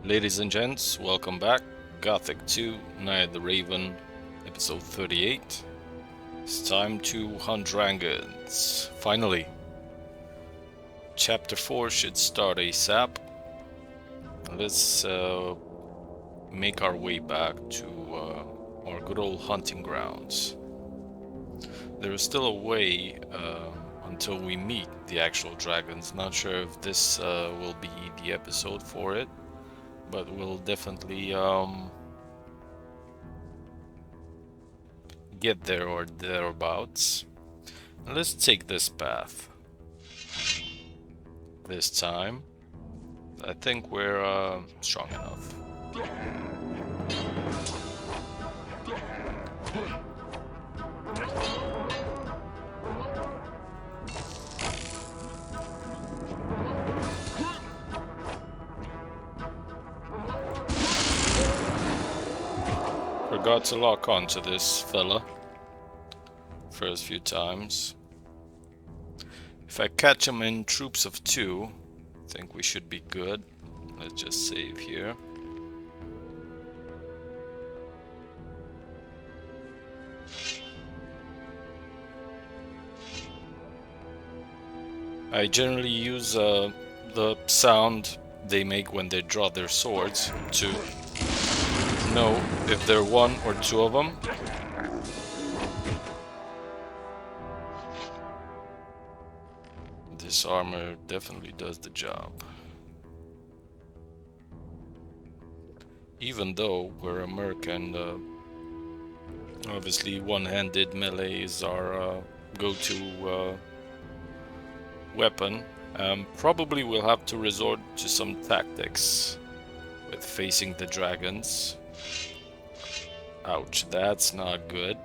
Ladies and gents, welcome back. Gothic 2, Night of the Raven, episode 38. It's time to hunt dragons. Finally. Chapter 4 should start ASAP. Let's make our way back to our good old hunting grounds. There is still a way until we meet the actual dragons. Not sure if this will be the episode for it, but we'll definitely get there or thereabouts. Let's take this path. This time, I think we're strong enough. Forgot to lock onto this fella first few times. If I catch him in troops of 2, I think we should be good. Let's just save here. I generally use the sound they make when they draw their swords to know if there are 1 or 2 of them. This armor definitely does the job. Even though we're a merc and obviously one-handed melee is our go-to weapon, probably we'll have to resort to some tactics with facing the dragons. Ouch, that's not good.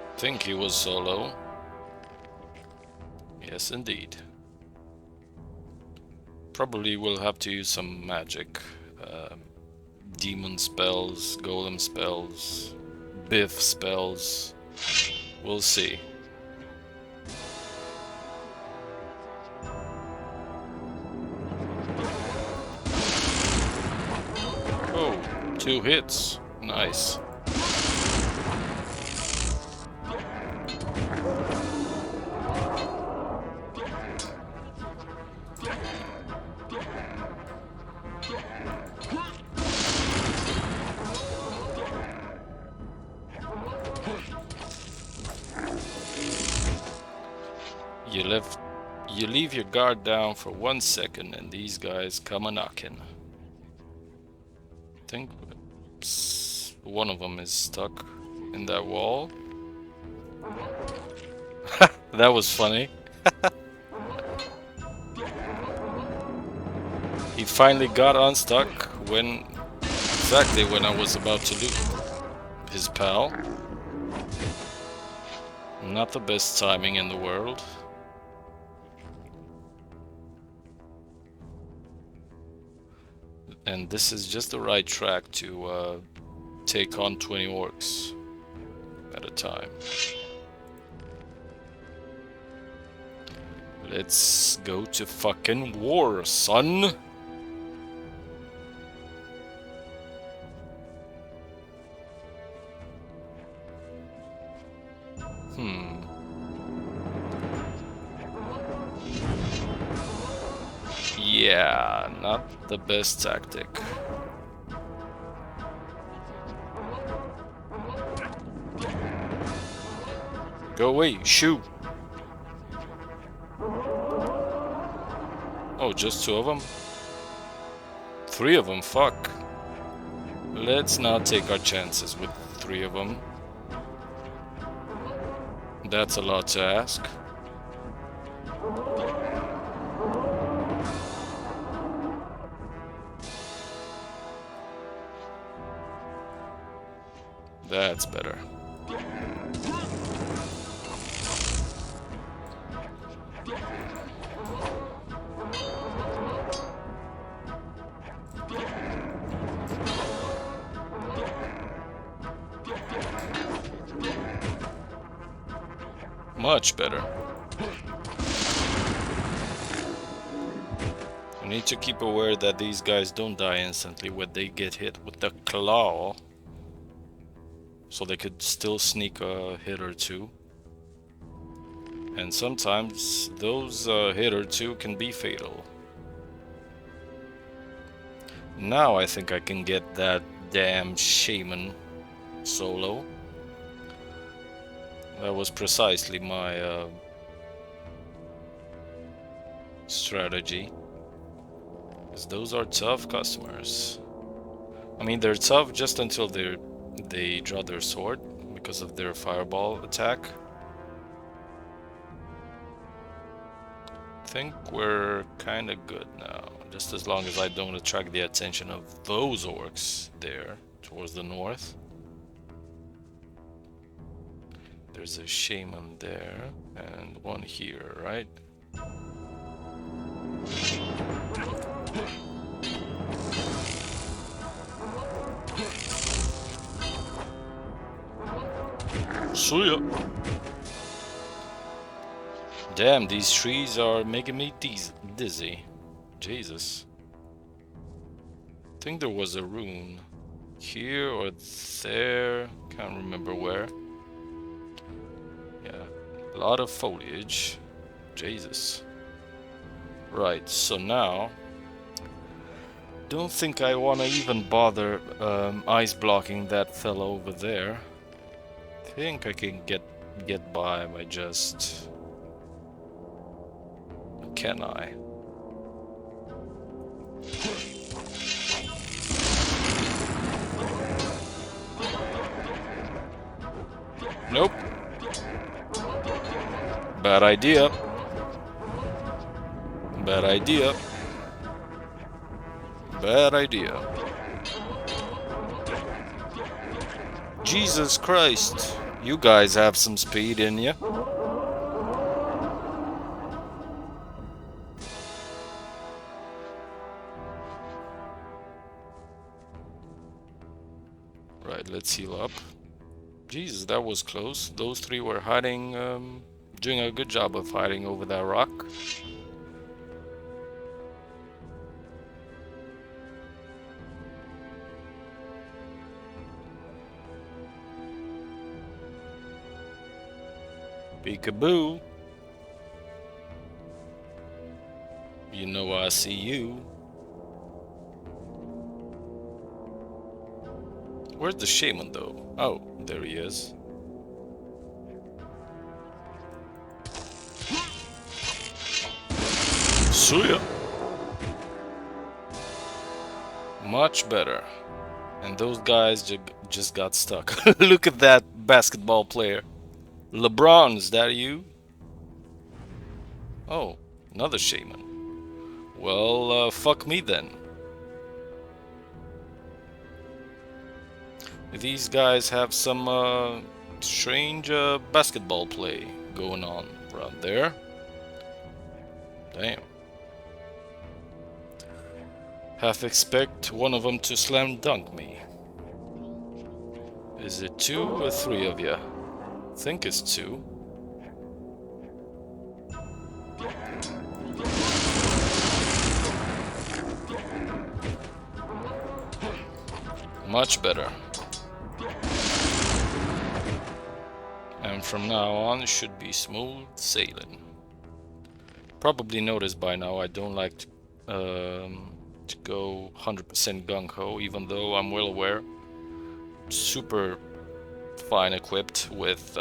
I think he was solo. Yes, indeed. Probably we'll have to use some magic. Demon spells, golem spells, biff spells. We'll see. Oh, 2 hits. Nice. You leave your guard down for 1 second and these guys come a-knocking. I think one of them is stuck in that wall. That was funny. He finally got unstuck exactly when I was about to loot his pal. Not the best timing in the world. And this is just the right track to take on 20 orcs at a time. Let's go to fucking war, son! Yeah, not the best tactic. Go away, shoot! Oh, just 2 of them? 3 of them, fuck. Let's not take our chances with 3 of them. That's a lot to ask. That's better. Much better. You need to keep aware that these guys don't die instantly when they get hit with the claw. So they could still sneak a hit or two. And sometimes those hit or two can be fatal. Now I think I can get that damn shaman solo. That was precisely my strategy. Because those are tough customers. I mean, they're tough just until they draw their sword because of their fireball attack. I think we're kind of good now, just as long as I don't attract the attention of those orcs there towards the north. There's a shaman there and one here, right? See ya. Damn, these trees are making me dizzy. Jesus. I think there was a rune here or there. Can't remember where. Yeah, a lot of foliage. Jesus. Right, so now don't think I want to even bother ice blocking that fellow over there. I think I can get by just... Can I? Nope. Bad idea. Bad idea. Bad idea. Jesus Christ. You guys have some speed in you. Right, let's heal up. Jesus, that was close. Those three were hiding, doing a good job of hiding over that rock. Peekaboo. You know I see you. Where's the shaman though? Oh, there he is. See ya. Much better. And those guys just got stuck. Look at that basketball player. LeBron, is that you? Oh, another shaman. Well, fuck me then. These guys have some strange basketball play going on around there. Damn. Half expect one of them to slam dunk me. Is it 2 or 3 of you? I think it's 2. Much better. And from now on it should be smooth sailing. Probably noticed by now I don't like to go 100% gung-ho, even though I'm well aware. Super fine equipped with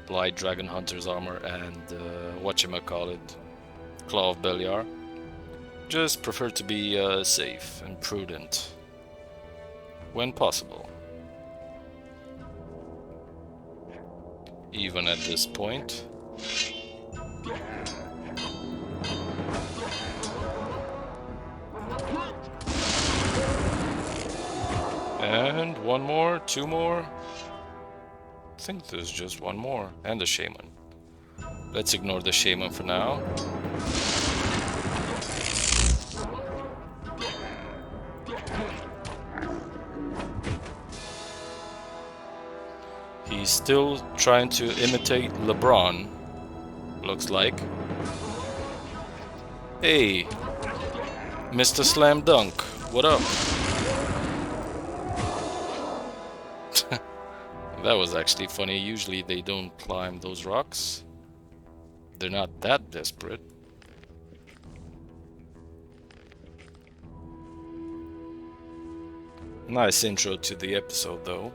light dragon hunter's armor and whatchamacallit, claw of Beliar. Just prefer to be safe and prudent when possible. Even at this point. And one more, 2 more. I think there's just 1 more. And the shaman. Let's ignore the shaman for now. He's still trying to imitate LeBron, looks like. Hey, Mr. Slam Dunk, what up? That was actually funny. Usually they don't climb those rocks. They're not that desperate. Nice intro to the episode, though.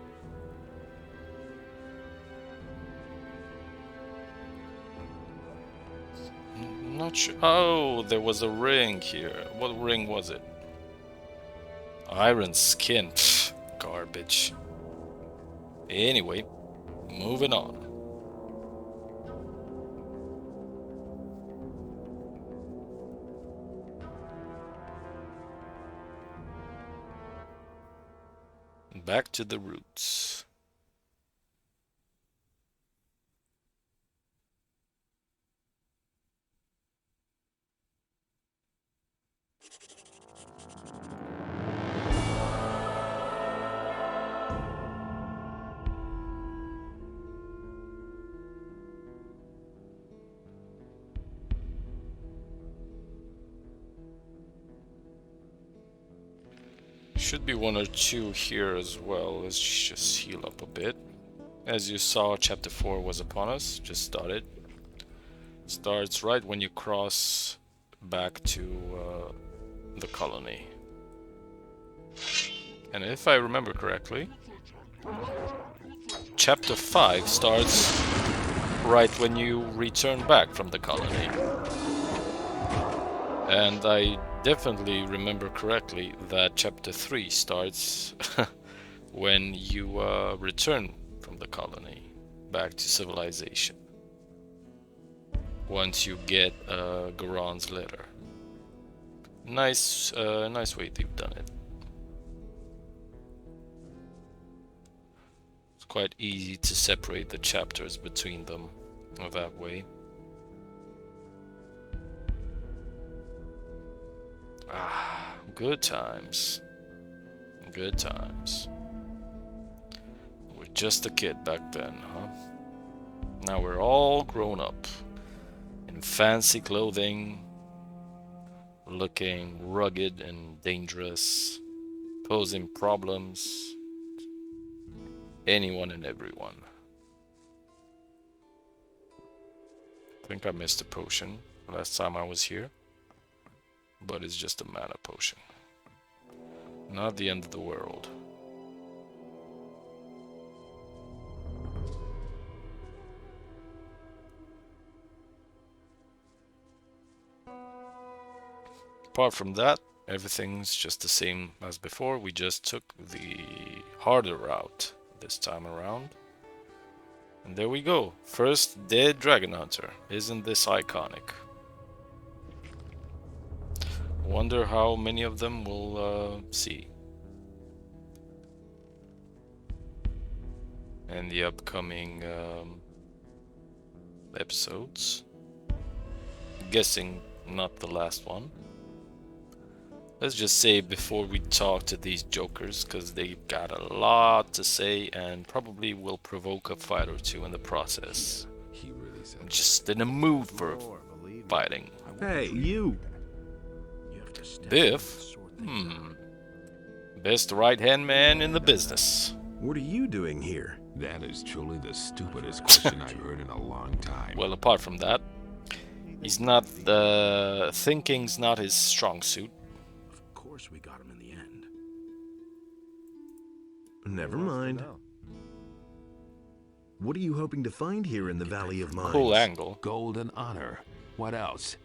Not sure. Oh, there was a ring here. What ring was it? Iron skin. Pfft, garbage. Anyway, moving on. Back to the roots. Should be one or two here as well. Let's just heal up a bit. As you saw, chapter 4 was upon us. Just started. Starts right when you cross back to the colony. And if I remember correctly, chapter 5 starts right when you return back from the colony. And I definitely remember correctly that chapter 3 starts when you return from the colony back to civilization. Once you get Goron's letter. Nice way they've done it. It's quite easy to separate the chapters between them that way. Ah, good times. Good times. We're just a kid back then, huh? Now we're all grown up. In fancy clothing. Looking rugged and dangerous. Posing problems. Anyone and everyone. I think I missed a potion last time I was here. But it's just a mana potion. Not the end of the world. Apart from that, everything's just the same as before. We just took the harder route this time around. And there we go. First dead dragon hunter. Isn't this iconic? Wonder how many of them we'll see in the upcoming episodes. Guessing not the last one. Let's just say before we talk to these jokers, because they've got a lot to say and probably will provoke a fight or two in the process. I'm just in a mood for fighting. Hey, you! Biff? Best right-hand man in the business. What are you doing here? That is truly the stupidest question I've heard in a long time. Well, apart from that, he's not thinking's not his strong suit. Of course we got him in the end. Never mind. What are you hoping to find here in the Valley of Mines? Cool angle. Gold and honor. What else?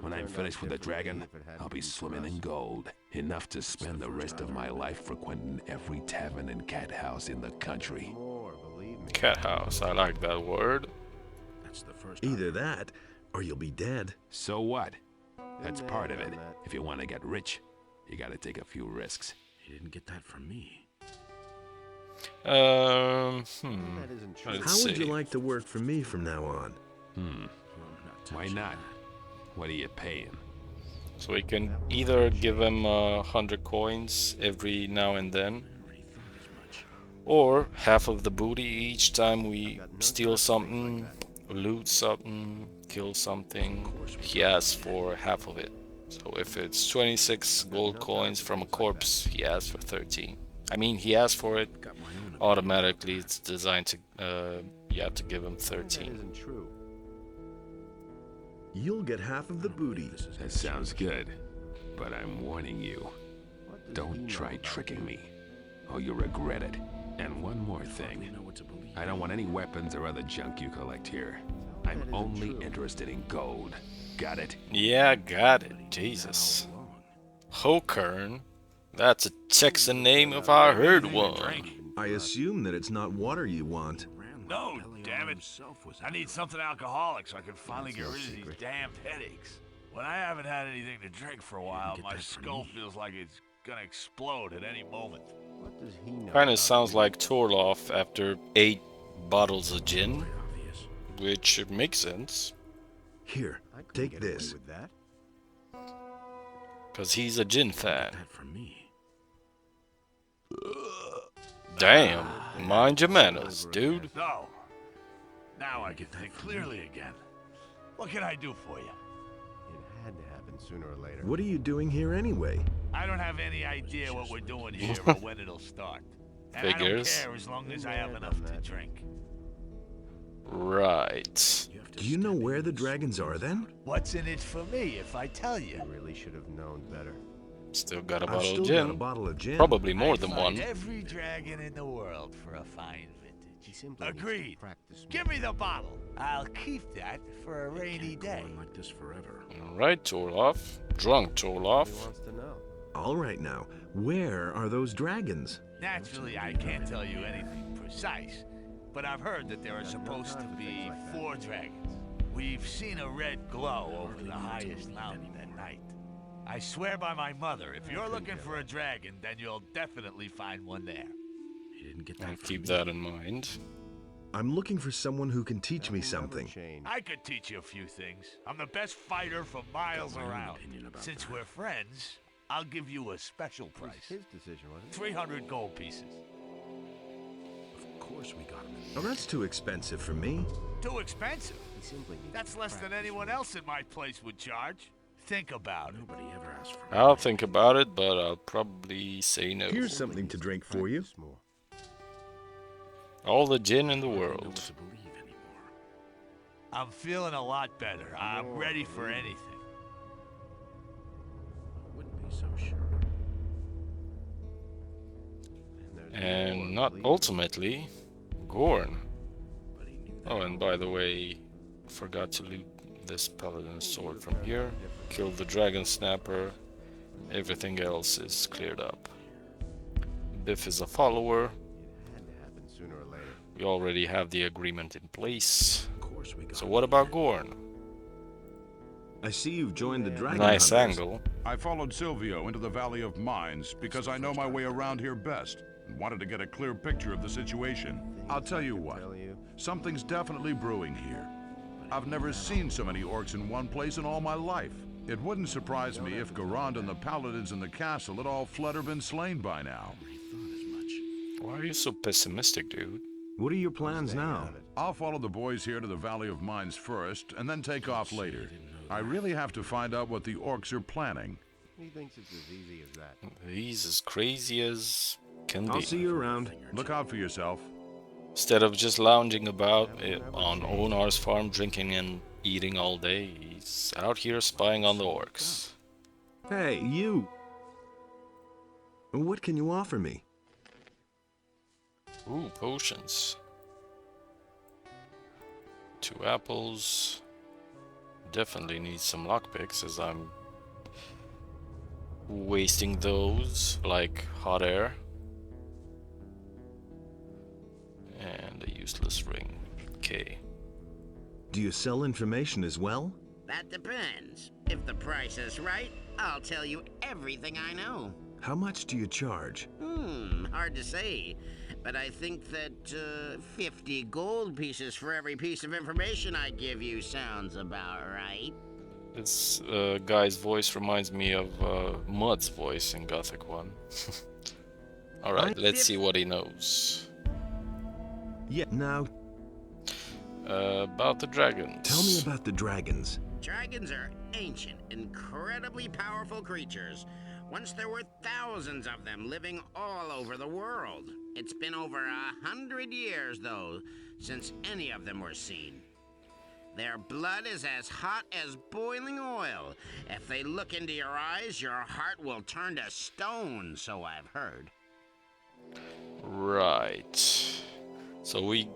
When I'm finished with the dragon, I'll be swimming in gold. Enough to spend the rest of my life frequenting every tavern and cat house in the country. Cat house, I like that word. Either that, or you'll be dead. So what? That's part of it. If you want to get rich, you gotta take a few risks. You didn't get that from me. Let's How would you see. like to work for me from now on? Why not? What are you paying? So we can either give him 100 coins every now and then, Or half of the booty each time we steal something, loot something, kill something. He asks for half of it. So if it's 26 gold coins from a corpse, he asks for 13. I mean, he asks for it. Automatically, it's designed to, you have to give him 13. Isn't true. You'll get half of the booty. That sounds good. But I'm warning you. Don't try tricking me, or you'll regret it. And one more thing. I don't want any weapons or other junk you collect here. I'm only interested in gold. Got it? Yeah, got it. Jesus. Hokern? That's a Texan name if I heard one. I assume that it's not water you want. No, damn it. I need something alcoholic so I can finally get rid of these damned headaches. When I haven't had anything to drink for a while, my skull feels like it's gonna explode at any moment. What does he know? Kinda sounds like Torloff after 8 bottles of gin, which makes sense, Here, I couldn't take get away this. with that. cause he's a gin fan. Damn, mind your manners, dude. So, now I can think clearly again. What can I do for you? It had to happen sooner or later. What are you doing here anyway? I don't have any idea what we're doing here or when it'll start. And Figures. I don't care as long as I have enough to drink. Right. Do you know where the dragons are then? What's in it for me if I tell you? You really should have known better. Still got a I've bottle still of got a gin. bottle of gin. Probably more I'd than find one. every dragon in the world for a fine He vintage. simply needs to Agreed. practice more. Give me the bottle. I'll keep that for a rainy day. Alright, Torloff. Drunk He Torloff. wants to know. All right now, where are those dragons? Naturally, I can't tell you anything precise, but I've heard that there are supposed to be 4 dragons. We've seen a red glow over the highest mountain at night. I swear by my mother, if you're looking for a dragon, then you'll definitely find one there. I'll keep that in mind. I'm looking for someone who can teach me Never something. change. I could teach you a few things. I'm the best fighter for miles around. Since we're friends, I'll give you a special It was price. his decision, wasn't it? 300 gold pieces. Oh, that's too expensive for me. Too expensive. He simply needs That's to less than practice anyone more. else in my place would charge. Think about it. I'll think about it, but I'll probably say no. Here's something to drink for you. Practice more. All the gin in the world. I'm feeling a lot better. I'm ready for anything. There's And more, not please. ultimately, Gorn. Oh, and by the way, forgot to loot this paladin sword from here. Killed the dragon snapper. Everything else is cleared up. Biff is a follower. It had to happen sooner or later. We already have the agreement in place. So what about Gorn? I see you've joined the dragon Nice hunters. angle. I followed Silvio into the Valley of Mines because I know my way around here best and wanted to get a clear picture of the situation. I'll tell you what, something's definitely brewing here. I've never seen so many orcs in one place in all my life. It wouldn't surprise me if Garand and the paladins in the castle had all fled or been slain by now. Why are you so pessimistic, dude? What are your plans now? I'll follow the boys here to the Valley of Mines first and then take off later. I really have to find out what the orcs are planning. He thinks it's as easy as that. He's as crazy as can I'll be. see you around. Look out for yourself. Instead of just lounging about on Onar's farm, drinking and eating all day, he's out here spying on the orcs. Hey, you! What can you offer me? Ooh, potions. 2 apples. Definitely need some lockpicks as I'm wasting those like hot air. And a useless ring. Okay. Do you sell information as well? That depends. If the price is right, I'll tell you everything I know. How much do you charge? Hard to say. But I think that 50 gold pieces for every piece of information I give you sounds about right. This guy's voice reminds me of Mud's voice in Gothic 1. Alright, let's see what he knows. Yeah, now About the dragons. tell me about the dragons. Dragons are ancient, incredibly powerful creatures. Once there were thousands of them living all over the world. It's been over 100 years, though, since any of them were seen. Their blood is as hot as boiling oil. If they look into your eyes, your heart will turn to stone, so I've heard. Right. So we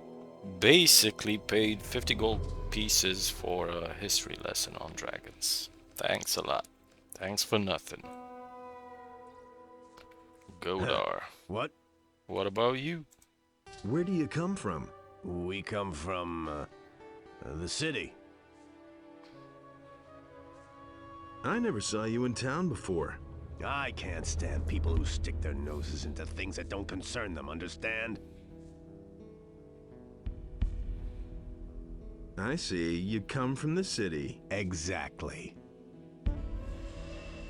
basically paid 50 gold pieces for a history lesson on dragons. Thanks a lot. Thanks for nothing. Godar. What? What about you? Where do you come from? We come from, the city. I never saw you in town before. I can't stand people who stick their noses into things that don't concern them, understand? I see. You come from the city. Exactly.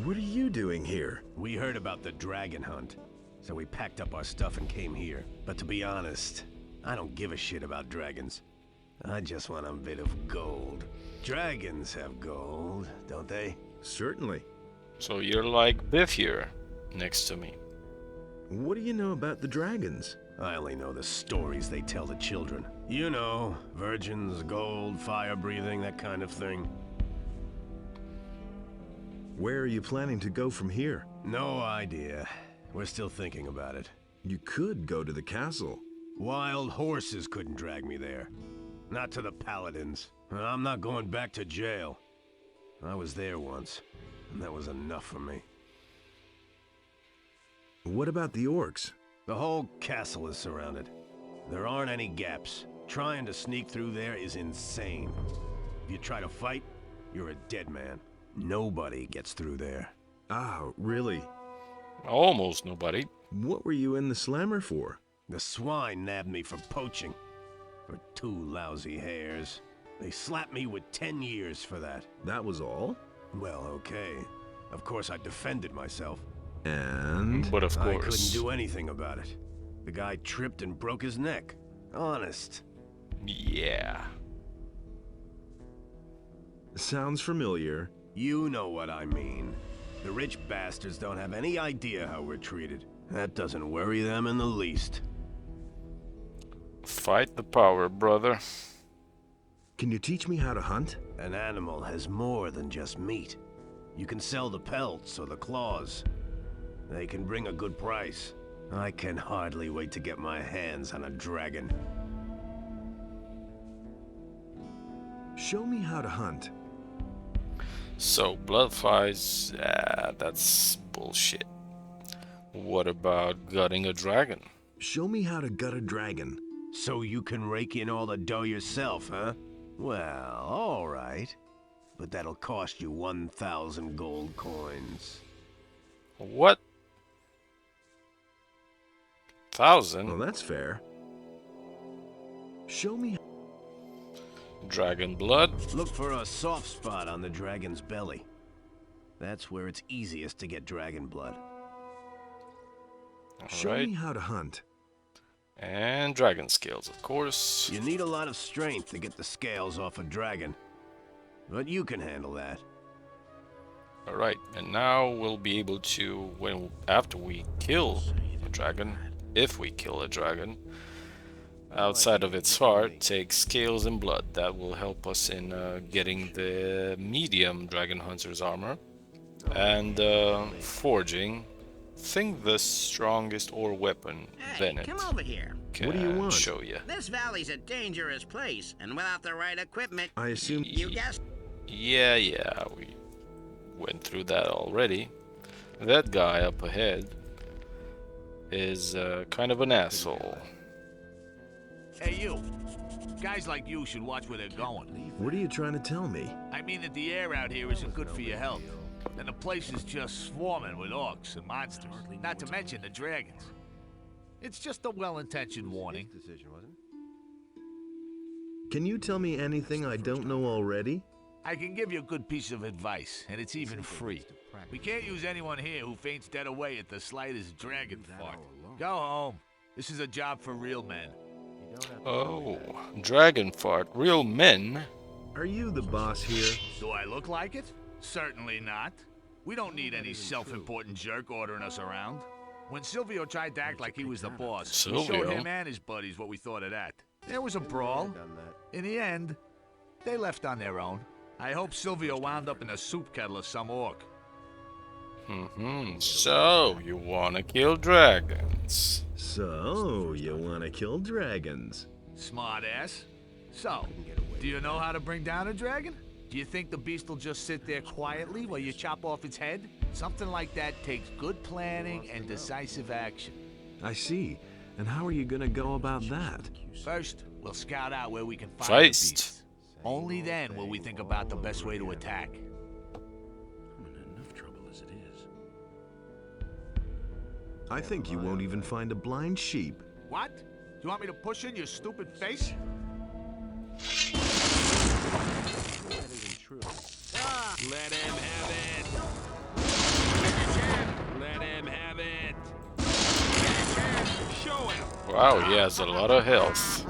What are you doing here? We heard about the dragon hunt, so we packed up our stuff and came here. But to be honest, I don't give a shit about dragons. I just want a bit of gold. Dragons have gold, don't they? Certainly. So you're like Biff here, next to me. What do you know about the dragons? I only know the stories they tell the children. You know, virgins, gold, fire breathing, that kind of thing. Where are you planning to go from here? No idea. We're still thinking about it. You could go to the castle. Wild horses couldn't drag me there. Not to the paladins. I'm not going back to jail. I was there once, and that was enough for me. What about the orcs? The whole castle is surrounded. There aren't any gaps. Trying to sneak through there is insane. If you try to fight, you're a dead man. Nobody gets through there. Ah, really? Almost nobody. What were you in the slammer for? The swine nabbed me for poaching. For 2 lousy hairs. They slapped me with 10 years for that. That was all? Well, okay. Of course I defended myself. And? But of I course. couldn't do anything about it. The guy tripped and broke his neck. Honest. Yeah. Sounds familiar. You know what I mean. The rich bastards don't have any idea how we're treated. That doesn't worry them in the least. Fight the power, brother. Can you teach me how to hunt? An animal has more than just meat. You can sell the pelts or the claws. They can bring a good price. I can hardly wait to get my hands on a dragon. Show me how to hunt. So, blood fights, that's bullshit. What about gutting a dragon? Show me how to gut a dragon. So you can rake in all the dough yourself, huh? Well, all right. But that'll cost you 1,000 gold coins. What? 1,000? Well, that's fair. Show me. Dragon blood? Look for a soft spot on the dragon's belly. That's where it's easiest to get dragon blood. Show Alright. me how to hunt. And dragon scales, of course. You need a lot of strength to get the scales off a dragon. But you can handle that. Alright, and now we'll be able to, after we kill a dragon, if we kill a dragon, outside of its heart, take scales and blood. That will help us in getting the medium dragon hunter's armor. And forging, think the strongest ore weapon, Hey, Bennett come over here. can What do you want? show you. This valley's a dangerous place, and without the right equipment, I assume. you guessed. Yeah, we went through that already. That guy up ahead is kind of an asshole. Hey, you. Guys like you should watch where they're going. What are you trying to tell me? I mean that the air out here isn't good for your health. And the place is just swarming with orcs and monsters. Not to mention the dragons. It's just a well-intentioned warning. Decision, wasn't it? Can you tell me anything I don't know already? I can give you a good piece of advice, and it's even free. We can't use anyone here who faints dead away at the slightest dragon fart. Go home. This is a job for real men. Oh, dragon fart. Real men? Are you the boss here? Do I look like it? Certainly not. We don't need any self-important jerk ordering us around. When Silvio tried to act like he was the boss, we showed Silvio? him and his buddies what we thought of that. There was a brawl. In the end, they left on their own. I hope Silvio wound up in a soup kettle of some orc. So, you wanna kill dragons? So, you want to kill dragons? Smart ass. So, do you know how to bring down a dragon? Do you think the beast will just sit there quietly while you chop off its head? Something like that takes good planning and decisive action. I see. And how are you going to go about that? First, we'll scout out where we can find the Feist. beast. Only then will we think about the best way to attack. I'm in enough trouble as it is. I think you won't even find a blind sheep. What? Do you want me to push in your stupid face? That isn't true. Let him have it. Let him have it. Show him. Wow, he has a lot of health.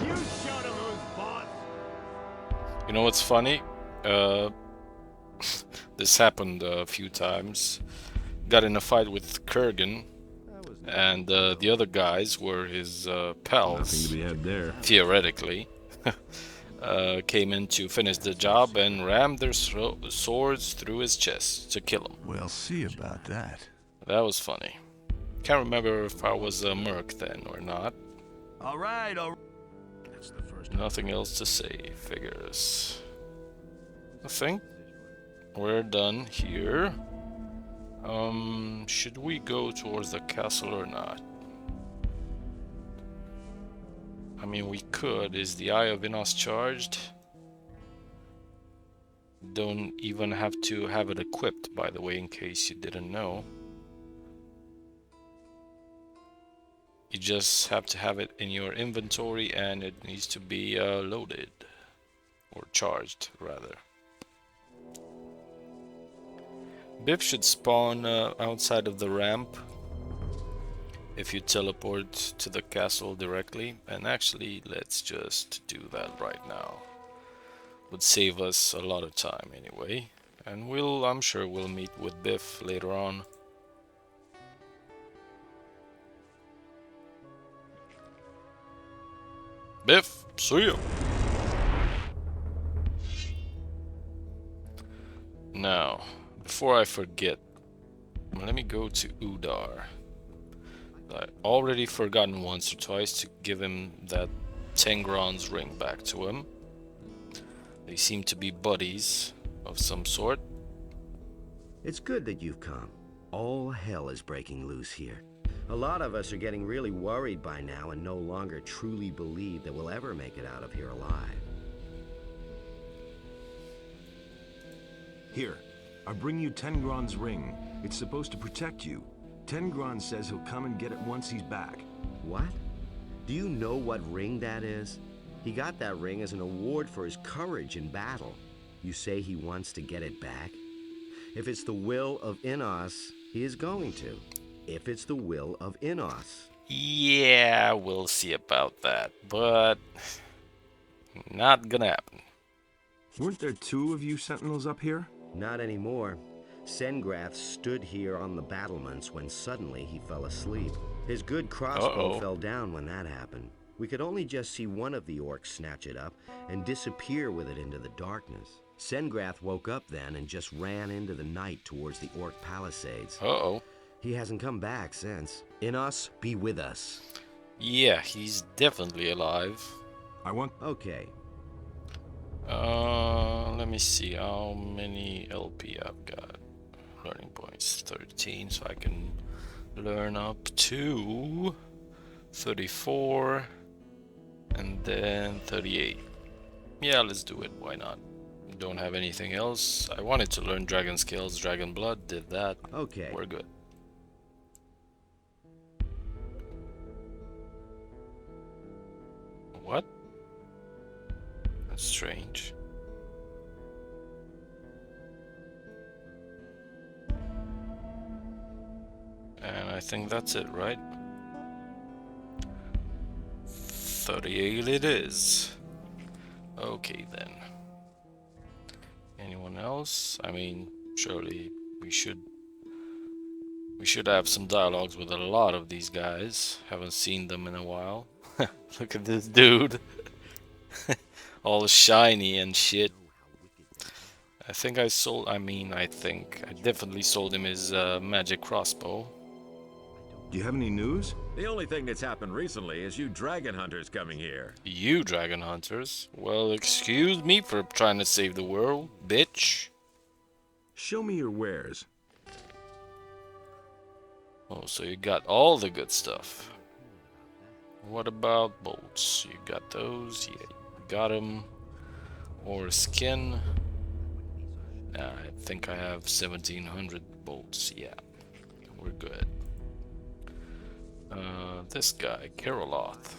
You showed him who's boss. You know what's funny? This happened a few times. Got in a fight with Kurgan, and the other guys were his Nothing pals, to be had there. theoretically. Came in to finish the job and rammed their swords through his chest to kill him. We'll see about that. That was funny. Can't remember if I was a merc then or not. All right. That's the first Nothing else to say, figures. I think we're done here. Should we go towards the castle or not? I mean, we could. Is the Eye of Inos charged? Don't even have to have it equipped, by the way, in case you didn't know. You just have to have it in your inventory and it needs to be loaded. Or charged, rather. Biff should spawn outside of the ramp if you teleport to the castle directly. And actually, let's just do that right now. Would save us a lot of time anyway. And I'm sure we'll meet with Biff later on. Biff, see ya! Now, before I forget, let me go to Udar. I already forgotten once or twice to give him that Tengron's ring back to him. They seem to be buddies of some sort. It's good that you've come. All hell is breaking loose here. A lot of us are getting really worried by now and no longer truly believe that we'll ever make it out of here alive. Here, I bring you Tengron's ring. It's supposed to protect you. Tengron says he'll come and get it once he's back. What? Do you know what ring that is? He got that ring as an award for his courage in battle. You say he wants to get it back? If it's the will of Inos, he is going to. If it's the will of Inos. Yeah, we'll see about that, but not gonna happen. Weren't there two of you sentinels up here? Not anymore. Sengrath stood here on the battlements when suddenly he fell asleep. His good crossbow fell down when that happened. We could only just see one of the orcs snatch it up and disappear with it into the darkness. Sengrath woke up then and just ran into the night towards the orc palisades. He hasn't come back since. Inos, be with us. Yeah, he's definitely alive. I want... Okay. Let me see how many LP I've got. Learning points 13, so I can learn up to 34 and then 38. Yeah, let's do it. Why not? Don't have anything else. I wanted to learn dragon skills, dragon blood, did that. Okay. We're good. What? That's strange. And I think that's it, right? 38 it is. Okay then. Anyone else? I mean, surely we should have some dialogues with a lot of these guys. Haven't seen them in a while. Look at this dude. All shiny and shit. I definitely sold him his magic crossbow. Do you have any news? The only thing that's happened recently is you dragon hunters coming here. You dragon hunters? Well, excuse me for trying to save the world, bitch. Show me your wares. Oh, so you got all the good stuff. What about bolts? You got those? Yeah, you got them. Or skin? Nah, I think I have 1700 bolts. Yeah, we're good. This guy, Keroloth.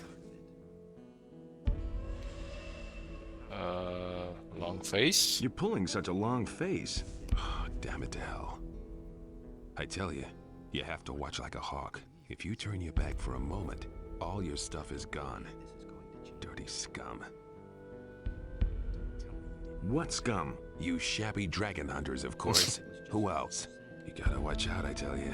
Long face? You're pulling such a long face. Oh, damn it to hell. I tell you, you have to watch like a hawk. If you turn your back for a moment, all your stuff is gone. Dirty scum. What scum? You shabby dragon hunters, of course. Who else? You gotta watch out, I tell you.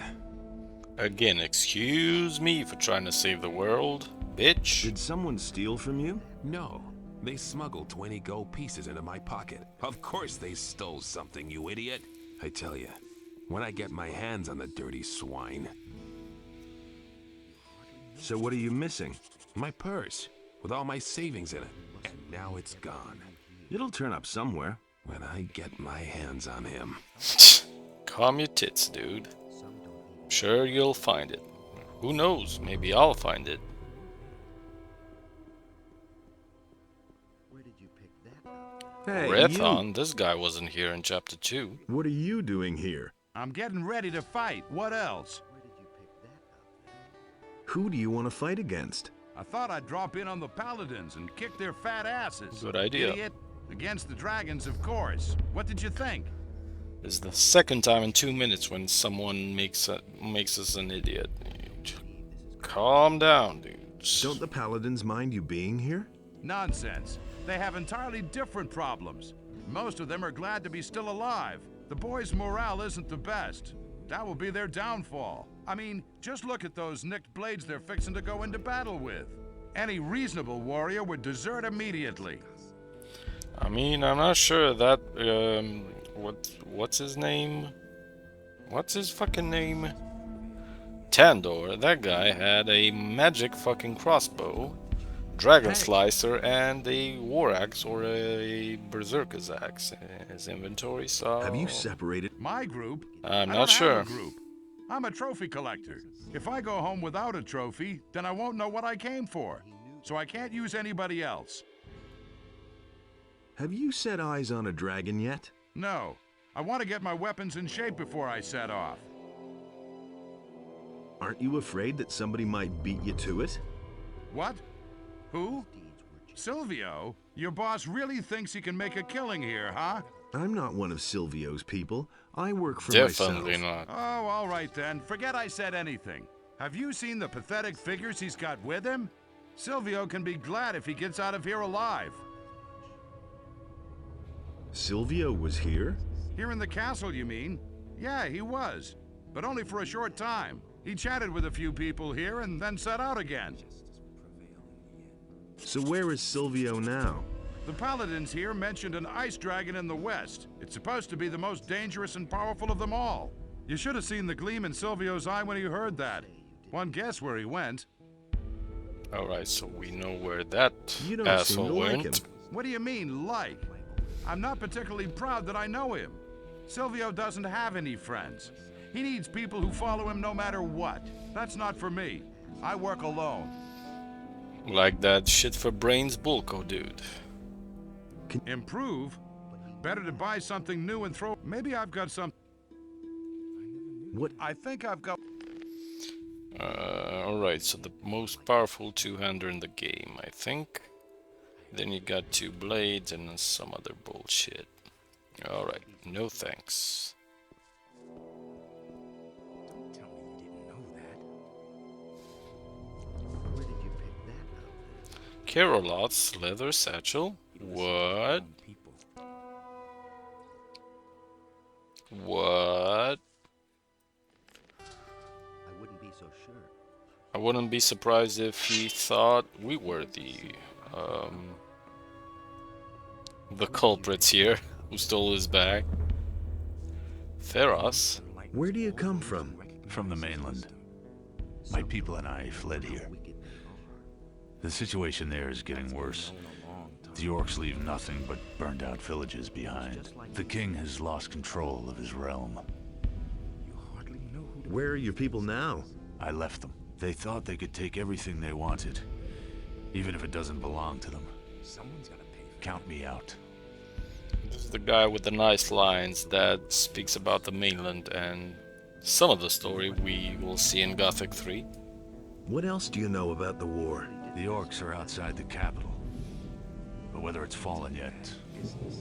Again, excuse me for trying to save the world, bitch. Did someone steal from you? No. They smuggled 20 gold pieces into my pocket. Of course they stole something, you idiot. I tell you, when I get my hands on the dirty swine. So what are you missing? My purse, with all my savings in it. And now it's gone. It'll turn up somewhere. When I get my hands on him. Calm your tits, dude. Sure you'll find it. Who knows, maybe I'll find it. Hey, Rethon, this guy wasn't here in chapter 2. What are you doing here? I'm getting ready to fight. What else? Who do you want to fight against? I thought I'd drop in on the paladins and kick their fat asses. Good idea. Idiot. Against the dragons, of course. What did you think? This is the second time in 2 minutes when someone makes us an idiot. Calm down, dudes. Don't the paladins mind you being here? Nonsense. They have entirely different problems. Most of them are glad to be still alive. The boys' morale isn't the best. That will be their downfall. I mean, just look at those nicked blades they're fixing to go into battle with. Any reasonable warrior would desert immediately. I mean, I'm not sure that, what's his name? What's his fucking name? Tandor, that guy had a magic fucking crossbow, dragon slicer, and a war axe or a berserker's axe in his inventory, so... Have you separated? My group? I'm I not don't sure. have a group. I'm a trophy collector. If I go home without a trophy, then I won't know what I came for. So I can't use anybody else. Have you set eyes on a dragon yet? No. I want to get my weapons in shape before I set off. Aren't you afraid that somebody might beat you to it? What? Who? Silvio? Your boss really thinks he can make a killing here, huh? I'm not one of Silvio's people. I work for Definitely myself. not. Oh, all right then. Forget I said anything. Have you seen the pathetic figures he's got with him? Silvio can be glad if he gets out of here alive. Silvio was here? Here in the castle, you mean? Yeah, he was. But only for a short time. He chatted with a few people here and then set out again. So where is Silvio now? The paladins here mentioned an ice dragon in the west. It's supposed to be the most dangerous and powerful of them all. You should have seen the gleam in Silvio's eye when he heard that. One guess where he went. Alright, so we know where that You don't asshole seem to like went. him. What do you mean, like? I'm not particularly proud that I know him. Silvio doesn't have any friends. He needs people who follow him no matter what. That's not for me. I work alone. Like that shit for brains Bulko dude. Improve? Better to buy something new and throw... Maybe I've got some... What? I think I've got... Alright, so the most powerful two-hander in the game, I think. Then you got two blades and some other bullshit. Alright, no thanks. Don't tell me you didn't know that. Where did you pick that up? Carolot's leather satchel? What? What? I wouldn't be so sure. I wouldn't be surprised if he thought we were the culprits here who stole his bag. Feroz? Where do you come from? From the mainland. My people and I fled here. The situation there is getting worse. The orcs leave nothing but burned out villages behind. The king has lost control of his realm. Where are your people now? I left them. They thought they could take everything they wanted, even if it doesn't belong to them. Count me out. This is the guy with the nice lines that speaks about the mainland and some of the story we will see in Gothic 3. What else do you know about the war? The orcs are outside the capital. But whether it's fallen yet,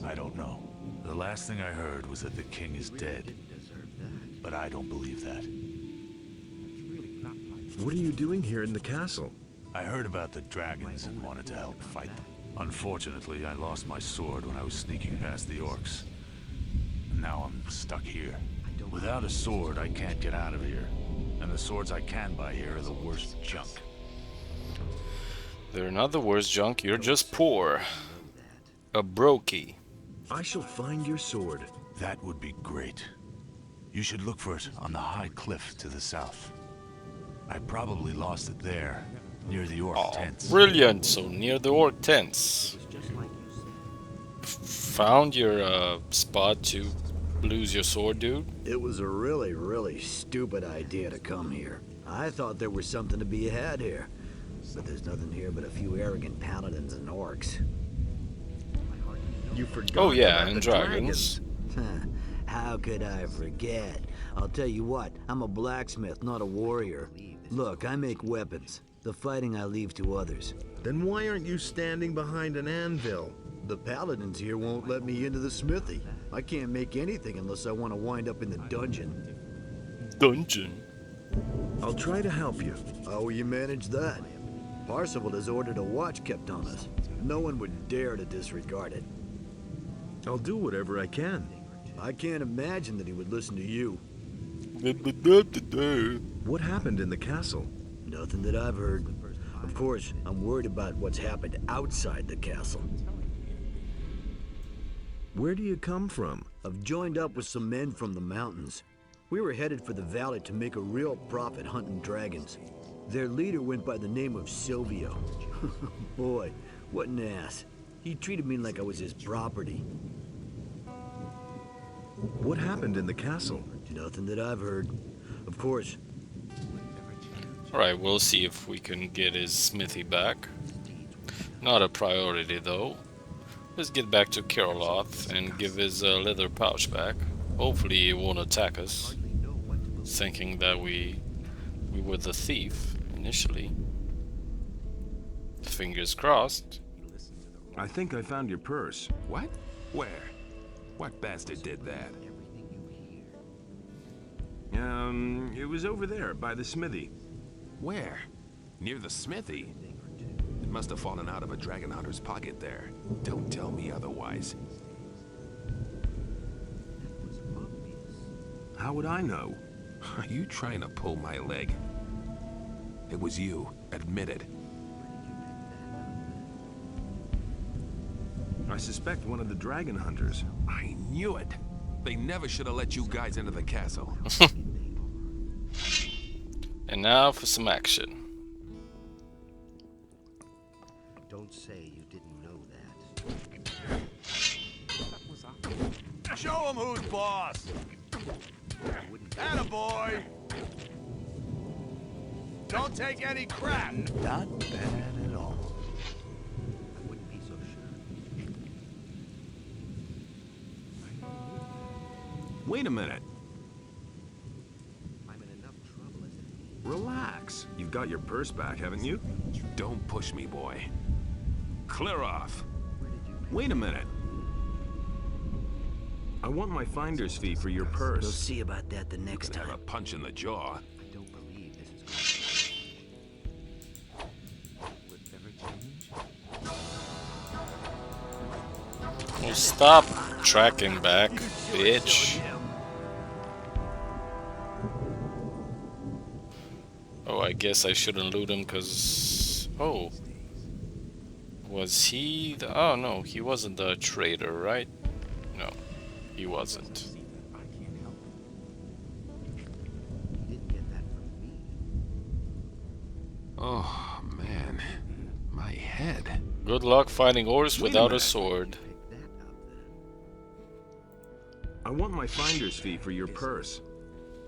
I don't know. The last thing I heard was that the king is dead. But I don't believe that. What are you doing here in the castle? I heard about the dragons and wanted to help fight them. Unfortunately, I lost my sword when I was sneaking past the orcs. Now I'm stuck here. Without a sword, I can't get out of here. And the swords I can buy here are the worst junk. They're not the worst junk, you're just poor. A brokey. I shall find your sword. That would be great. You should look for it on the high cliff to the south. I probably lost it there, near the orc tents. Brilliant! So near the orc tents. Found your spot to lose your sword, dude? It was a really stupid idea to come here. I thought there was something to be had here. But there's nothing here but a few arrogant paladins and orcs. You forgot. Oh yeah, about and the dragons. How could I forget? I'll tell you what, I'm a blacksmith, not a warrior. Look, I make weapons. The fighting I leave to others. Then why aren't you standing behind an anvil? The paladins here won't let me into the smithy. I can't make anything unless I want to wind up in the dungeon. Dungeon? I'll try to help you. How will you manage that? Parsifal has ordered a watch kept on us. No one would dare to disregard it. I'll do whatever I can. I can't imagine that he would listen to you. What happened in the castle? Nothing that I've heard. Of course, I'm worried about what's happened outside the castle. Where do you come from? I've joined up with some men from the mountains. We were headed for the valley to make a real profit hunting dragons. Their leader went by the name of Silvio. Boy, what an ass. He treated me like I was his property. What happened in the castle? Nothing that I've heard. Of course. Alright, we'll see if we can get his smithy back. Not a priority though. Let's get back to Caroloth and give his leather pouch back. Hopefully he won't attack us, thinking that we were the thief initially. Fingers crossed. I think I found your purse. What? Where? What bastard did that? It was over there, by the smithy. Where? Near the smithy? It must have fallen out of a dragon hunter's pocket there. Don't tell me otherwise. How would I know? Are you trying to pull my leg? It was you. Admit it. I suspect one of the dragon hunters. I knew it. They never should have let you guys into the castle. And now for some action. Don't say you didn't know that. Show him who's boss. Attaboy. Don't take any crap. Not bad at all. I wouldn't be so sure. Wait a minute. I'm in enough trouble as it is. Relax. You've got your purse back, haven't you? Don't push me, boy. Clear off. Wait a minute. I want my finder's fee for your We'll purse. see about that the next Could have time. a punch in the jaw. I don't believe this is going to... Will it ever change? Oh, stop tracking back, bitch. Oh, I guess I shouldn't loot him because... Oh. Was he the... Oh, no, he wasn't the traitor, right? No, he wasn't. Oh, man. My head. Good luck fighting ores without a sword. I want my finder's fee for your purse.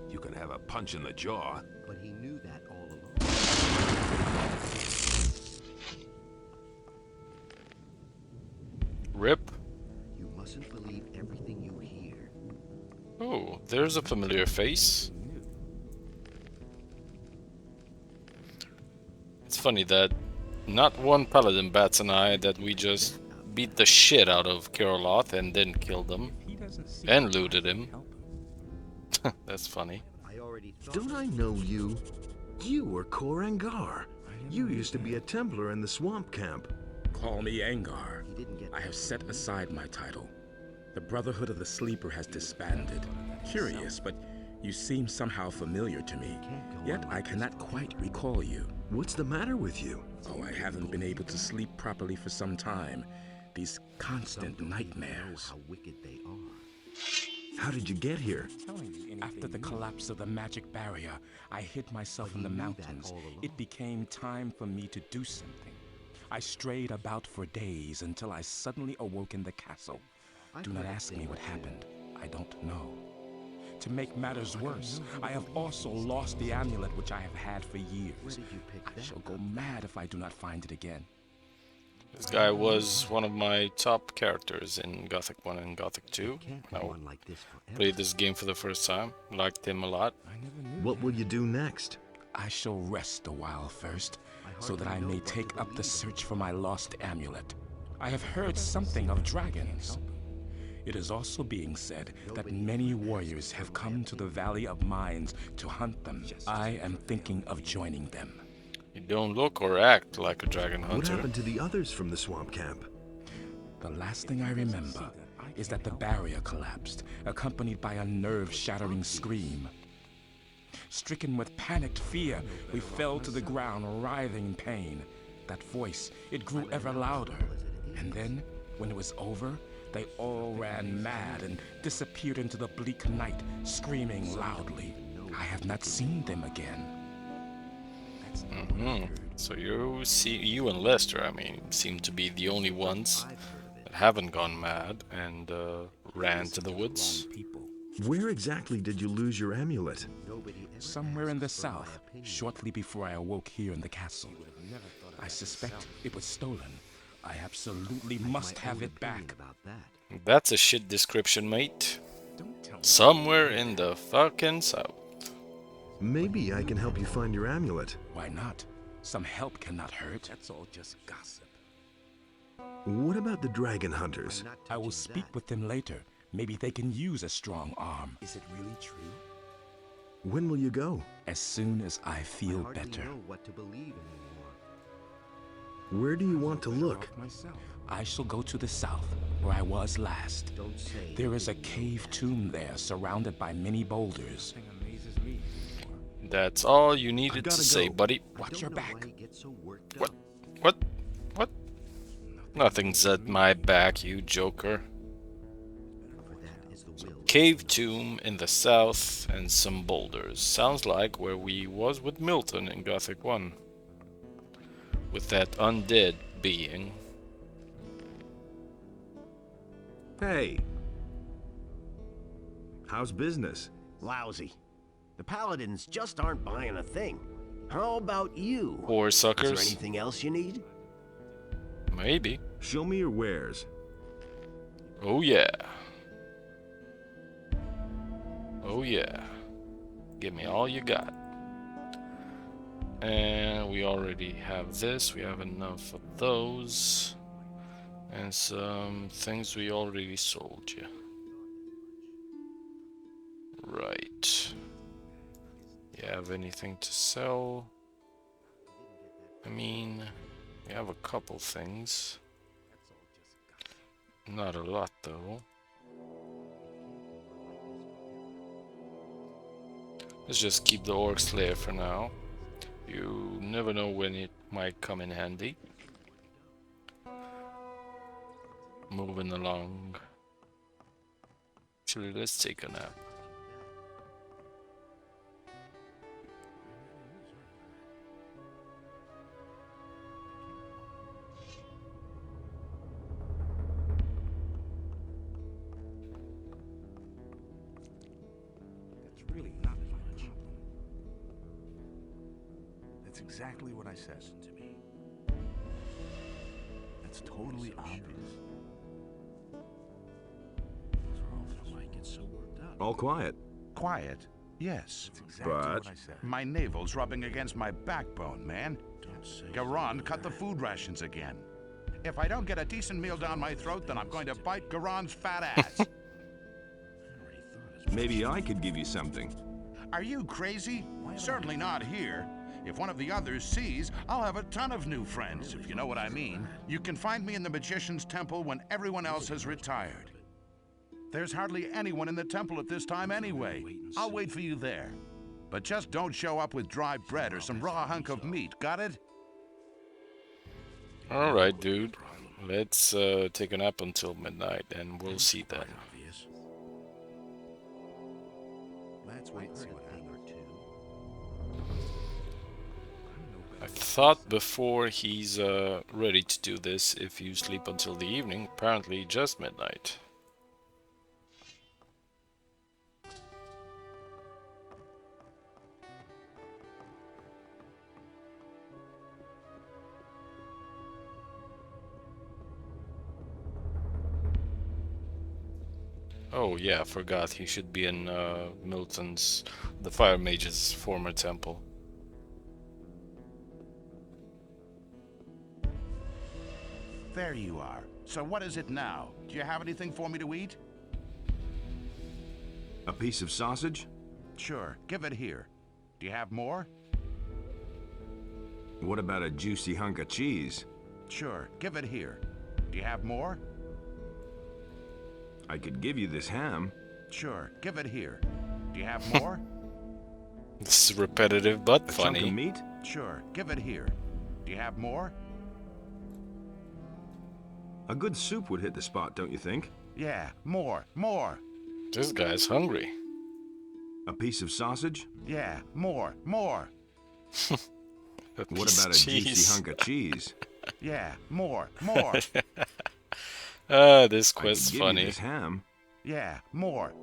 You can have a punch in the jaw. But he knew that all along. Rip. You mustn't believe everything you hear. Oh, there's a familiar face. It's funny that not one paladin bats an eye that we just beat the shit out of Kirloth and then killed him and looted him. That's funny. Don't I know you? You were Korangar. You used to be a Templar in the swamp camp. Call me Angar. I have set aside my title. The Brotherhood of the Sleeper has disbanded. Curious, but you seem somehow familiar to me. Yet I cannot quite recall you. What's the matter with you? Oh, I haven't been able to sleep properly for some time. These constant nightmares. How wicked they are. How did you get here? After the collapse of the magic barrier, I hid myself in the mountains. It became time for me to do something. I strayed about for days until I suddenly awoke in the castle. Do not ask me what happened. I don't know. To make matters worse, I have also lost the amulet which I have had for years. I shall go mad if I do not find it again. This guy was one of my top characters in Gothic 1 and Gothic 2. I played this game for the first time. Liked him a lot. What will you do next? I shall rest a while first, so that I may take up the search for my lost amulet. I have heard something of dragons. It is also being said that many warriors have come to the Valley of Mines to hunt them. I am thinking of joining them. You don't look or act like a dragon hunter. What happened to the others from the swamp camp? The last thing I remember is that the barrier collapsed, accompanied by a nerve-shattering scream. Stricken with panicked fear, we fell to the ground, writhing in pain. That voice, it grew ever louder. And then, when it was over, they all ran mad and disappeared into the bleak night, screaming loudly. I have not seen them again. So you and Lester, I mean, seem to be the only ones that haven't gone mad and ran to the woods. Where exactly did you lose your amulet? Somewhere in the south, shortly before I awoke here in the castle. I suspect it was stolen. I absolutely must have it back. That's a shit description, mate. Somewhere in the fucking south. Maybe I can help you find your amulet. Why not? Some help cannot hurt. That's all just gossip. What about the dragon hunters? I will speak with them later. Maybe they can use a strong arm. Is it really true? When will you go? As soon as I feel better. Know what to believe anymore. Where do you want to look? I shall go to the south, where I was last. There is a cave tomb there, surrounded by many boulders. That's all you needed to say, buddy. Watch your back. What? What? Nothing's at my back, you joker. So, cave tomb in the south and some boulders. Sounds like where we was with Milton in Gothic 1. With that undead being. Hey. How's business? Lousy. The paladins just aren't buying a thing. How about you? Poor suckers. Is there anything else you need? Maybe. Show me your wares. Oh yeah. Oh yeah. Give me all you got. And we already have this. We have enough of those. And some things we already sold you. Right. You have anything to sell? I mean, we have a couple things. Not a lot, though. Let's just keep the Orc Slayer for now. You never know when it might come in handy. Moving along. Actually, let's take a nap. That's really not much. That's exactly what I said to me. That's totally obvious. All quiet. Quiet? Yes. Exactly But what I said. my navel's rubbing against my backbone, man. Garand cut the food rations again. If I don't get a decent meal down my throat, then I'm going to bite Garand's fat ass. Maybe I could give you something. Are you crazy? Certainly not here. If one of the others sees, I'll have a ton of new friends, if you know what I mean. You can find me in the Magician's Temple when everyone else has retired. There's hardly anyone in the temple at this time anyway. I'll wait for you there. But just don't show up with dry bread or some raw hunk of meat, got it? Alright, dude. Let's take a nap until midnight and we'll see then. Let's wait and see what happens. I thought before he's ready to do this, if you sleep until the evening, apparently just midnight. Oh yeah, I forgot he should be in Milton's, the Fire Mage's former temple. There you are. So what is it now? Do you have anything for me to eat? A piece of sausage? Sure, give it here. Do you have more? What about a juicy hunk of cheese? Sure, give it here. Do you have more? I could give you this ham. Sure, give it here. Do you have more? This is repetitive but funny. A chunk of meat? Sure, give it here. Do you have more? A good soup would hit the spot, don't you think? Yeah, more. This guy's hungry. A piece of sausage? Yeah, more. What about a juicy hunk of cheese? Yeah, more. This quest's I could give funny. you this ham. Yeah, more.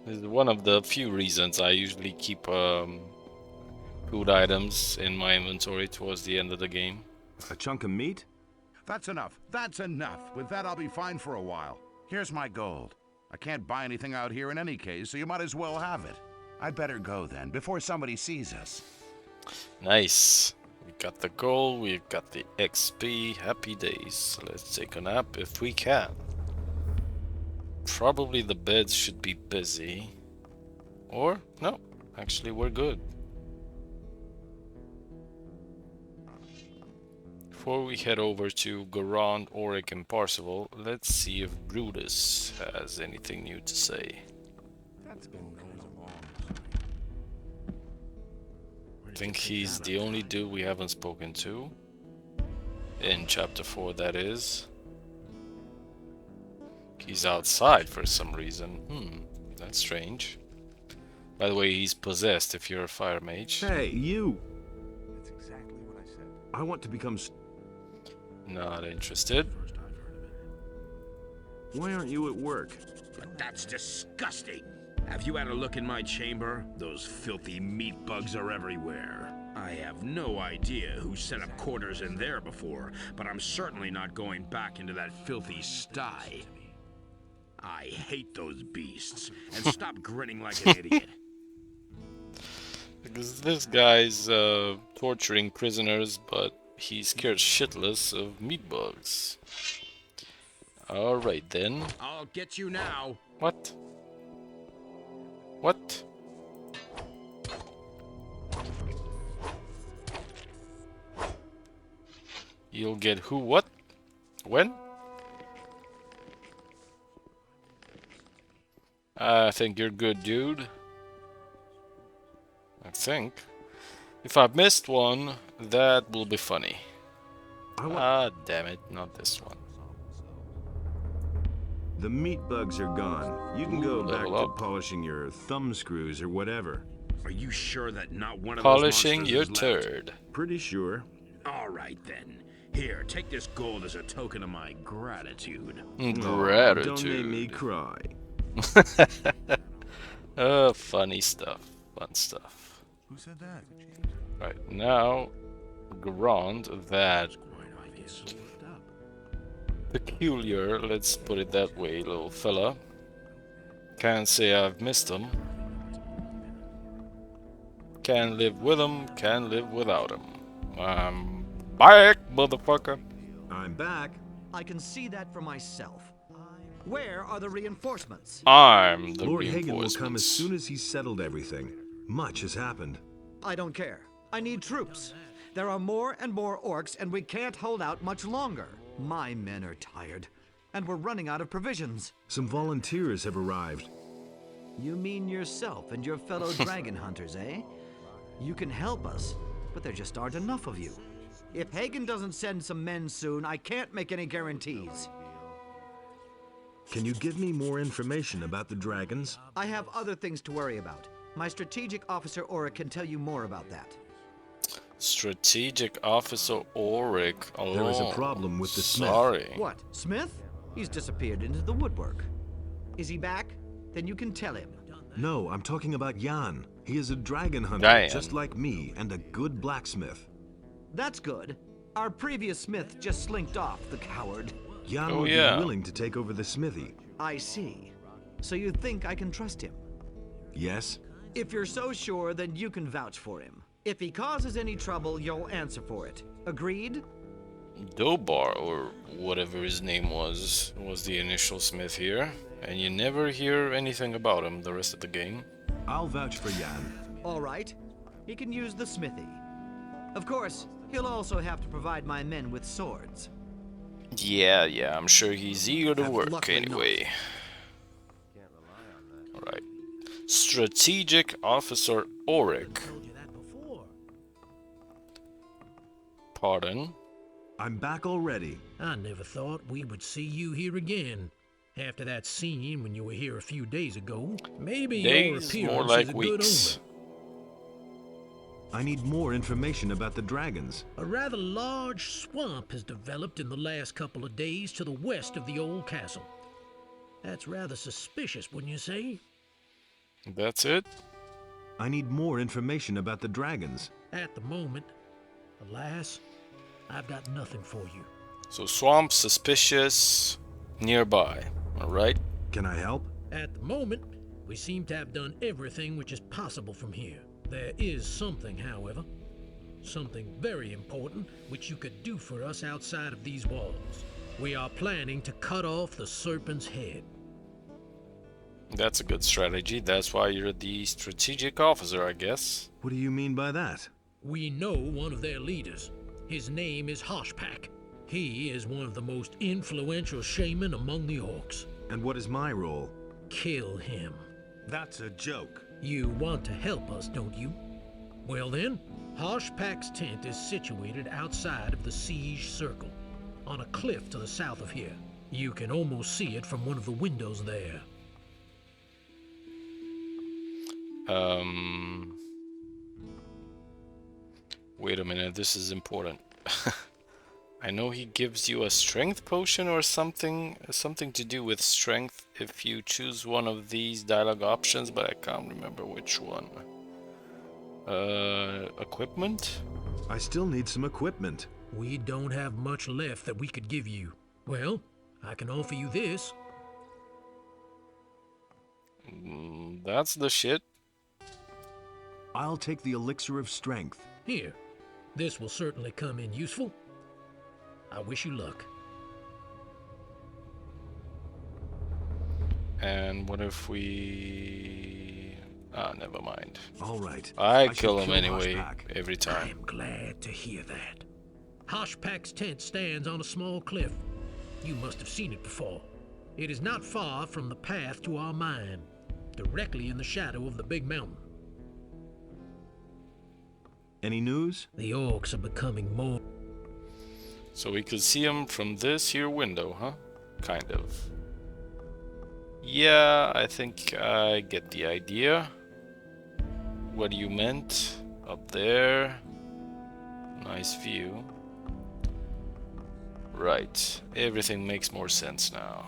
This is one of the few reasons I usually keep food items in my inventory towards the end of the game. A chunk of meat? That's enough. With that, I'll be fine for a while. Here's my gold. I can't buy anything out here in any case, so you might as well have it. I'd better go then, before somebody sees us. Nice. We got the gold, we've got the XP. Happy days. Let's take a nap if we can. Probably the beds should be busy. Or, no, actually we're good. Before we head over to Garand, Auric, and Parzival, let's see if Brutus has anything new to say. That's been going along. I think he's the only dude we haven't spoken to. In chapter 4, that is. He's outside for some reason. That's strange. By the way, he's possessed if you're a fire mage. Hey, you! That's exactly what I said. I want to become... Not interested. Why aren't you at work? But that's disgusting. Have you had a look in my chamber? Those filthy meat bugs are everywhere. I have no idea who set up quarters in there before, but I'm certainly not going back into that filthy sty. I hate those beasts. And stop grinning like an idiot. Because this guy's torturing prisoners, but he's scared shitless of meat bugs. Alright then. I'll get you now. What? What? You'll get who? What? When? I think you're good, dude. I think. If I've missed one, that will be funny. Ah, damn it, not this one. The meat bugs are gone. You can go back level to up. polishing your thumb screws or whatever. Are you sure that not one of Polishing those your monsters is left? turd. Pretty sure. All right then. Here, take this gold as a token of my gratitude. Gratitude. Don't make me cry. Oh, funny stuff. Fun stuff. Who said that? Right, now, Grand, that peculiar, let's put it that way, little fella. Can't say I've missed him. Can live with him, can live without him. I'm back, motherfucker. I'm back. I can see that for myself. Where are the reinforcements? I'm the Lord Hagen will come reinforcements. as soon as he's settled everything. Much has happened. I don't care. I need troops. There are more and more orcs, and we can't hold out much longer. My men are tired, and we're running out of provisions. Some volunteers have arrived. You mean yourself and your fellow dragon hunters, eh? You can help us, but there just aren't enough of you. If Hagen doesn't send some men soon, I can't make any guarantees. Can you give me more information about the dragons? I have other things to worry about. My strategic officer Auric can tell you more about that. Strategic Officer Auric. Oh, There is a problem with the Smith. Sorry. What, Smith? He's disappeared into the woodwork. Is he back? Then you can tell him. No, I'm talking about Jan. He is a dragon hunter, Diane. just like me, and a good blacksmith. That's good. Our previous smith just slinked off, the coward. Jan Oh, would yeah. be willing to take over the smithy. I see. So you think I can trust him? Yes? If you're so sure, then you can vouch for him. If he causes any trouble, you'll answer for it. Agreed? Dobar, or whatever his name was the initial smith here. And you never hear anything about him the rest of the game. I'll vouch for Jan. All right. He can use the smithy. Of course, he'll also have to provide my men with swords. Yeah, I'm sure he's eager to Have work luck anyway. Alright. Strategic Officer Auric. Pardon? I'm back already. I never thought we would see you here again. After that scene when you were here a few days ago, maybe your Days, appearance more like is a weeks. good I need more information about the dragons. omen. A rather large swamp has developed in the last couple of days to the west of the old castle. That's rather suspicious, wouldn't you say? That's it? I need more information about the dragons. At the moment, alas, I've got nothing for you. So swamp suspicious nearby. Alright? Can I help? At the moment, we seem to have done everything which is possible from here. There is something, however, something very important which you could do for us outside of these walls. We are planning to cut off the serpent's head. That's a good strategy. That's why you're the strategic officer, I guess. What do you mean by that? We know one of their leaders. His name is Hoshpak. He is one of the most influential shaman among the orcs. And what is my role? Kill him. That's a joke. You want to help us, don't you? Well then, Hoshpak's tent is situated outside of the siege circle, on a cliff to the south of here. You can almost see it from one of the windows there. Wait a minute, this is important. I know he gives you a strength potion or something to do with strength if you choose one of these dialogue options, but I can't remember which one. Equipment? I still need some equipment. We don't have much left that we could give you. Well, I can offer you this. That's the shit. I'll take the elixir of strength. Here, this will certainly come in useful. I wish you luck. And what if we... Ah, never mind. All right. I should kill him kill anyway, Hoshpak. every time. I'm glad to hear that. Hoshpak's tent stands on a small cliff. You must have seen it before. It is not far from the path to our mine. directly in the shadow of the big mountain. Any news? The orcs are becoming more... So we could see them from this here window, huh? Kind of. Yeah, I think I get the idea. What you meant. Up there. Nice view. Right. Everything makes more sense now.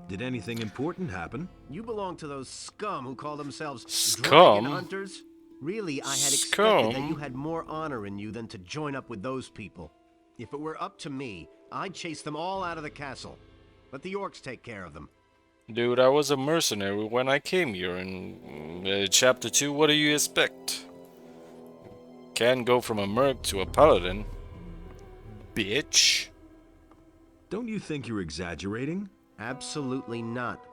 Did anything important happen? You belong to those scum who call themselves Scum? dragon hunters? Really, I had Scum? expected that you had more honor in you than to join up with those people. If it were up to me, I'd chase them all out of the castle. Let the orcs take care of them. Dude, I was a mercenary when I came here in Chapter 2. What do you expect? Can't go from a merc to a paladin. Bitch. Don't you think you're exaggerating? Absolutely not.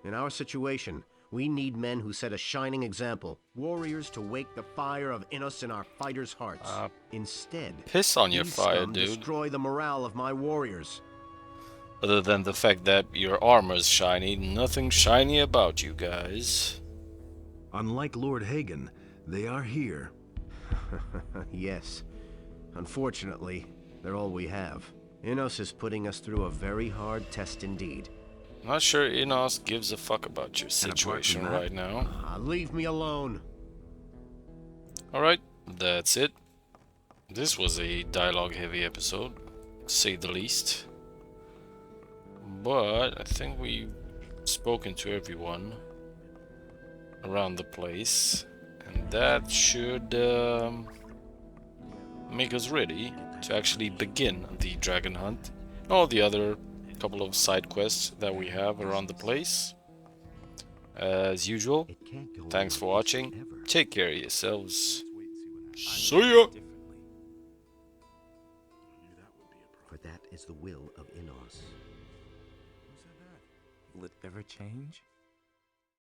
In our situation, we need men who set a shining example. Warriors to wake the fire of Innos in our fighters' hearts. Instead, Piss on your these fire, scum dude. destroy the morale of my warriors. Other than the fact that your armor's shiny, nothing shiny about you guys. Unlike Lord Hagen, they are here. Yes. Unfortunately, they're all we have. Innos is putting us through a very hard test indeed. Not sure Innos gives a fuck about your And apart situation from that, right now. Leave me alone. Alright, that's it. This was a dialogue-heavy episode, to say the least. But I think we've spoken to everyone around the place. And that should make us ready to actually begin the dragon hunt. And all the other couple of side quests that we have around the place. As usual, thanks for watching. Take care of yourselves. See ya! For that is the will of Innos. Will it ever change?